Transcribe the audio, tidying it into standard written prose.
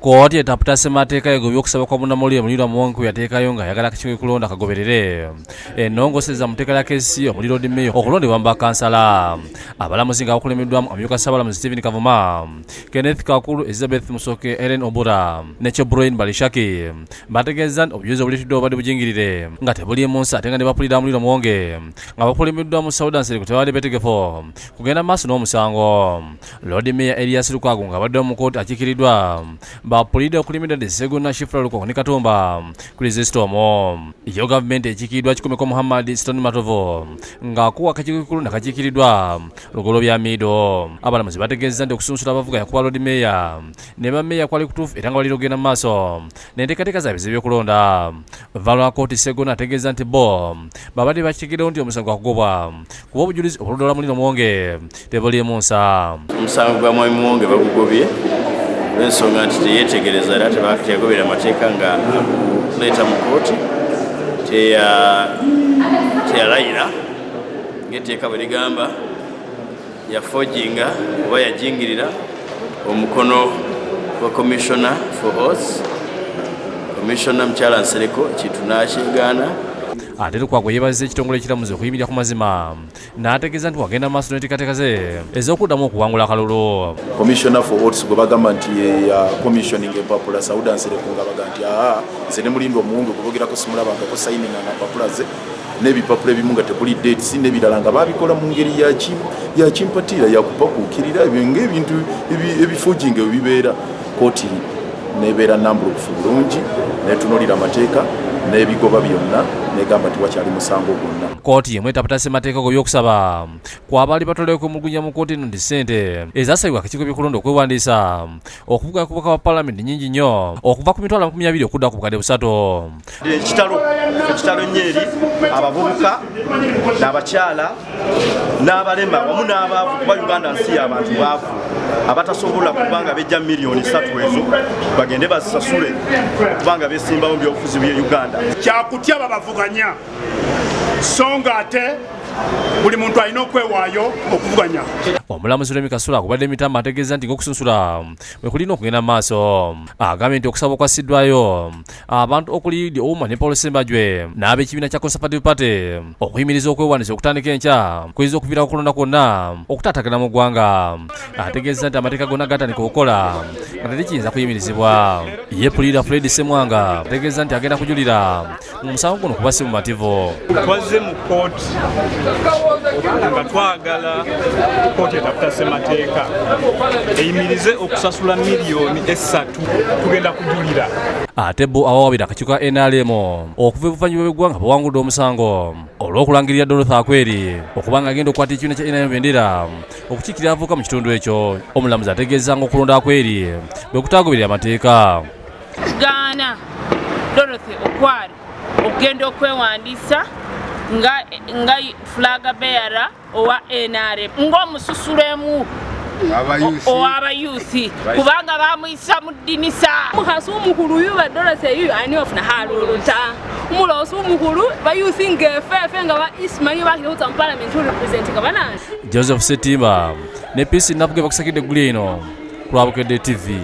Kooti etaputa ssemateeka egobye okusaba kwa munnamawulire Muliro Muwonku yateekayo nga ayagala akakiiko k'ekulonda kagoberere ennongoseza mu tteeka lya KCCA omuli Lord Mayor okulondebwa mu bakansala. Abalamuzi nga bakulembeddwamu amyuka Ssaabalamuzi Stephen Kavuma, Kenneth Kakulu, Elizabeth Musoke, Ellen Obura ne Chebroin Balishaki bategeeza nti obujulizi obuleeteddwa obadde bujingirire nga tebuliimu nsa ate nga ne bapulira Muliro Muwonge nga bakulembeddwamu Saudan Sereko tebabadde beetegefu kugenda maaso n'omusango. Lord Mayor Elias Lukwago nga abadde mu kkooti akiikiriddwa bapulidde okulimidde Segona Shifra Luko ne Katumba kuli zesitomo. Yo gavumenti ekiikiddwa Kikomeko Muhammad Stone Matovo ng'akuwa akakiiko k'ekulonda kakiikiddwa lugolo bya Mido. Abalamuzi bategeeza nti okusunsula abavuga yakuba Lord Mayor ne bammeeya kwali kutuufu era nga balina okugenda mu maaso n'enteekateeka za bizibu by'okulonda. Valwa Kooti Segona ategeeza nti bo babadde bakiikiddewo nti omusango gwakugobwa kuba obujulizi obulondoola Muliro Muwonge tebuliimu nsa. Omusango gwa Mwami Muwonge bagugobye olw'ensonga nti teyeetegereza era teyagobera amateeka nga akuleeta mu kkooti teyalayira ng'etteeka bwe ligamba, yafojinga oba yajingirira omukono gwa Commissioner for Horse, Commissioner Mukyala Nsereko kintu n'akigaana. Ate Lukwago yeebazizza ekitongole ekiramuzi okuyimirira ku mazima n'ategeeza nti wagenda maaso n'enteekateeka ze ez'okuddamu okuwangula akalulu. Commissioner for Horse gwe bagamba nti ya commissioning empapula Saudan Nsereko nga baga nti nze ne Muliro Muwonge okubogerako simulabangako sayininga nga mpapula ze n'ebipapula ebimu nga tekuli dates n'ebirala nga babikola mu ngeri ya kimpatira yakupakuukirira ng'ebintu ebifujinga bwe bibeera. Kooti nebeera nambulukufu bulungi netunuulira amateeka n'ebigoba byonna negamba nti wakyali musango gwonna. Kooti yemu etaputa ssemateeka go by'okusaba kw'abaali batoleko omulugunya mu kooti eno nti ssente ezasabibwa akakiiko k'ekulonda okwewandiisa okuvuga ku bubaka bwa Paalamenti nnyingi nnyo okuva ku mitwalo 20 okudda ku bukadde 3. Ekitalo nnyeri abavubuka n'abakyala n'abalema wamu n'abaavu kuba Uganda nsi y'abantu baavu abatasobola kubanga bejja miliyoni 3 ezo bagende basasule kubanga beesimbawo mu byobufuzi bya Uganda. Kyakutya babavuganya so nga ate buli muntu alina okwewaayo okuvuganya. Omulamuzi Remi Kasula akubadde emitambo ategeeza nti ng'okusunsula bwe kulina okugenda mu maaso. Agambye nti okusaba okwasiddwayo abantu okuli Idi Ouma ne Paul Sembajwe n'ab'ekibiina kya Conservative Party okuyimiriza okwewandiisa okutandika enkya kuyinza okuviira okulonda kwonna okutaatagana mu ggwanga. Ategeeza nti amateeka gonna gatandika okukola nga terikiyinza kuyimirizibwa. Ye Pulira Fred Semwanga ategeeza nti agenda kujulira mu musango guno kuba si mumativu. Twazze mu kkooti nga twagala kkooti etaputa ssemateeka eyimirize okusasula miliyoni 3 tugenda kujulira. Ate bo awawabira akakiiko ka NRM okuva ebuvanjuba bw'eggwanga bawangudde omusango olw'okulangirira Dorothy Akweri okubanga agenda okukwata ekibiina kya NRM bendera okukiikirira avuka mu kitundu ekyo. Omulamuzi ategeeza ng'okulonda Akweri bwe kutaagoberera amateeka. Gaana Dorothy Okwari okugenda okwewandiisa nga flaga bearer owa NRM ng'omususulemu owabayuuthi kubanga bamuyisa mu ddinisa. Mukhasi omukulu yuba Dorothy yuyo ani ofuna haluluta umulosi omukulu bayuuthi ng'efefe nga ba Ismail bakira kutsa mu Parliament representinga banansi. Joseph Setimba ne PC Nabuge bakusakidde eggulu eno ku Lwabukedde TV.